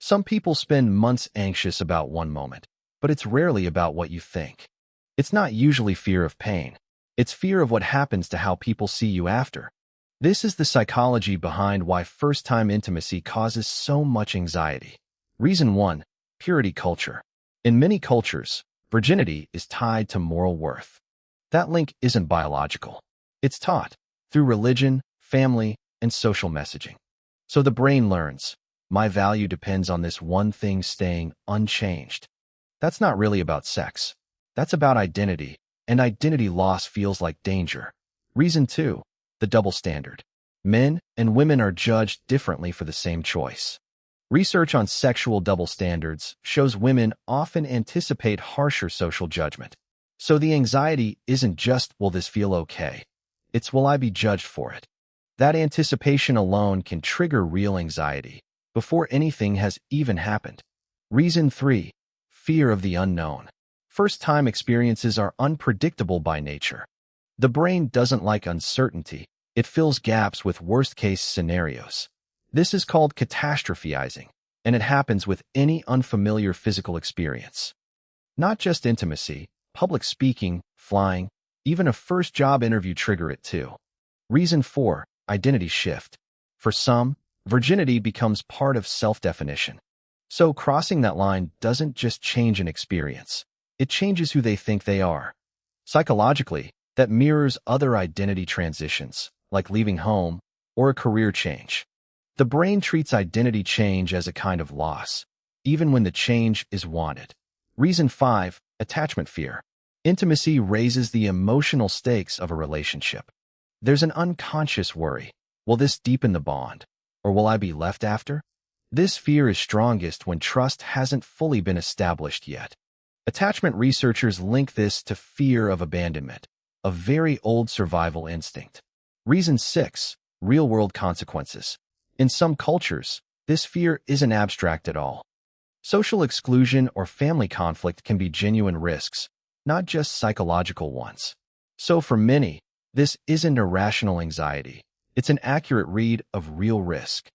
Some people spend months anxious about one moment, but it's rarely about what you think. It's not usually fear of pain. It's fear of what happens to how people see you after. This is the psychology behind why first-time intimacy causes so much anxiety. Reason 1. Purity culture. In many cultures, virginity is tied to moral worth. That link isn't biological. It's taught through religion, family, and social messaging. So the brain learns, my value depends on this one thing staying unchanged. That's not really about sex. That's about identity, and identity loss feels like danger. Reason 2. The double standard. Men and women are judged differently for the same choice. Research on sexual double standards shows women often anticipate harsher social judgment. So the anxiety isn't just, will this feel okay? It's, will I be judged for it? That anticipation alone can trigger real anxiety before anything has even happened. Reason 3. Fear of the unknown. First-time experiences are unpredictable by nature. The brain doesn't like uncertainty. It fills gaps with worst-case scenarios. This is called catastrophizing, and it happens with any unfamiliar physical experience. Not just intimacy, public speaking, flying, even a first job interview trigger it too. Reason 4. Identity shift. For some, virginity becomes part of self-definition. So crossing that line doesn't just change an experience. It changes who they think they are. Psychologically, that mirrors other identity transitions, like leaving home or a career change. The brain treats identity change as a kind of loss, even when the change is wanted. Reason 5. Attachment fear. Intimacy raises the emotional stakes of a relationship. There's an unconscious worry. Will this deepen the bond? Or will I be left after? This fear is strongest when trust hasn't fully been established yet. Attachment researchers link this to fear of abandonment, a very old survival instinct. Reason 6. Real-world consequences. In some cultures, this fear isn't abstract at all. Social exclusion or family conflict can be genuine risks, not just psychological ones. So for many, this isn't irrational anxiety. It's an accurate read of real risk.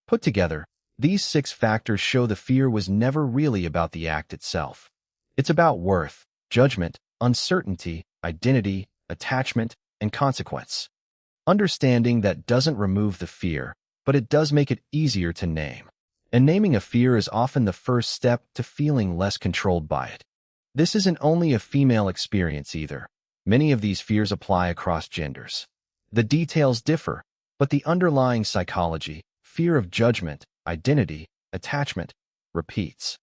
Put together, these 6 factors show the fear was never really about the act itself. It's about worth, judgment, uncertainty, identity, attachment, and consequence. Understanding that doesn't remove the fear, but it does make it easier to name. And naming a fear is often the first step to feeling less controlled by it. This isn't only a female experience either. Many of these fears apply across genders. The details differ, but the underlying psychology, fear of judgment, identity, attachment, repeats.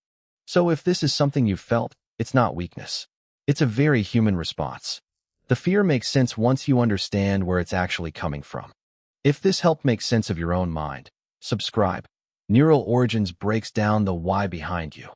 So if this is something you've felt, it's not weakness. It's a very human response. The fear makes sense once you understand where it's actually coming from. If this helped make sense of your own mind, subscribe. Neural Origins breaks down the why behind you.